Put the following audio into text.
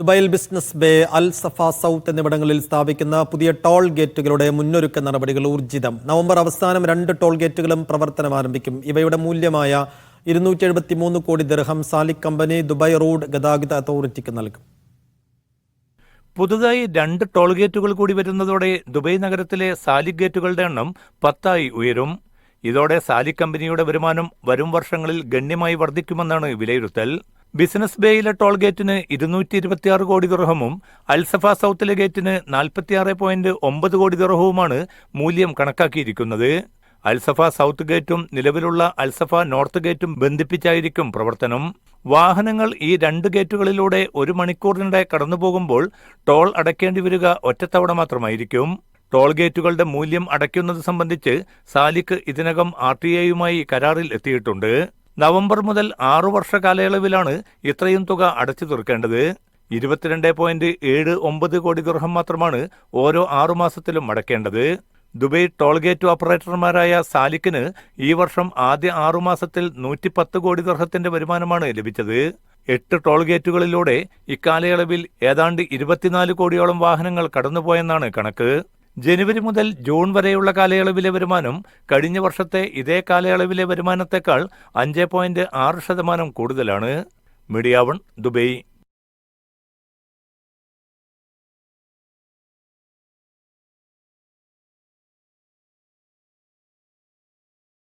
ദുബായിൽ business bay, അൽ സഫ south എന്നിവിടങ്ങളിൽ സ്ഥാപിക്കുന്ന പുതിയ ടോൾ ഗേറ്റുകളുടെ മുന്നൊരുക്ക നടപടികൾ ഊർജിതം. നവംബർ അവസാനം 2 ടോൾ ഗേറ്റുകളും പ്രവർത്തനം ആരംഭിക്കും. ഇവയുടെ മൂല്യമായ 273 കോടി ദിർഹം സാലിക് കമ്പനി ദുബായ് റോഡ് ഗതാഗത അതോറിറ്റിക്ക് നൽകും. പുതുതായി 2 ടോൾ ഗേറ്റുകൾ കൂടി വരുന്നതോടെ ദുബായ് നഗരത്തിലെ സാലിക് ഗേറ്റുകളുടെ എണ്ണം 10 ഉയരും. ഇതോടെ സാലിക് കമ്പനിയുടെ വരുമാനം വരും വർഷങ്ങളിൽ ഗണ്യമായി വർദ്ധിക്കുമെന്നാണ് വിലയിരുത്തൽ. ബിസിനസ് ബേയിലെ ടോൾ ഗേറ്റിന് 226 കോടി ദിർഹമും അൽസഫ സൗത്തിലെ ഗേറ്റിന് 46.9 കോടി ദിർഹവുമാണ് മൂല്യം കണക്കാക്കിയിരിക്കുന്നത്. അൽസഫ സൗത്ത് ഗേറ്റും നിലവിലുള്ള അൽസഫ നോർത്ത് ഗേറ്റും ബന്ധിപ്പിച്ചായിരിക്കും പ്രവർത്തനം. വാഹനങ്ങൾ ഈ 2 ഗേറ്റുകളിലൂടെ 1 മണിക്കൂറിനിടെ കടന്നുപോകുമ്പോൾ ടോൾ അടയ്ക്കേണ്ടി വരിക ഒറ്റത്തവണ മാത്രമായിരിക്കും. ടോൾ ഗേറ്റുകളുടെ മൂല്യം അടയ്ക്കുന്നത് സംബന്ധിച്ച് സാലിക് ഇതിനകം RTA കരാറിൽ എത്തിയിട്ടുണ്ട്. നവംബർ മുതൽ 6 വർഷ കാലയളവിലാണ് ഇത്രയും തുക അടച്ചു തീർക്കേണ്ടത്. 22.79 കോടി ദിർഹം മാത്രമാണ് ഓരോ 6 മാസത്തിലും അടയ്ക്കേണ്ടത്. ദുബായ് ടോൾ ഗേറ്റ് ഓപ്പറേറ്റർമാരായ സാലിക്കിന് ഈ വർഷം ആദ്യ 6 മാസത്തിൽ 110 കോടി ദിർഹത്തിന്റെ വരുമാനമാണ് ലഭിച്ചത്. 8 ടോൾ ഗേറ്റുകളിലൂടെ ഇക്കാലയളവിൽ ഏതാണ്ട് 24 കോടിയോളം വാഹനങ്ങൾ കടന്നുപോയെന്നാണ് കണക്ക്. ജനുവരി മുതൽ ജൂൺ വരെയുള്ള കാലയളവിലെ വരുമാനം കഴിഞ്ഞ വർഷത്തെ ഇതേ കാലയളവിലെ വരുമാനത്തേക്കാൾ 5.6% കൂടുതലാണ്. Media 1 Dubai.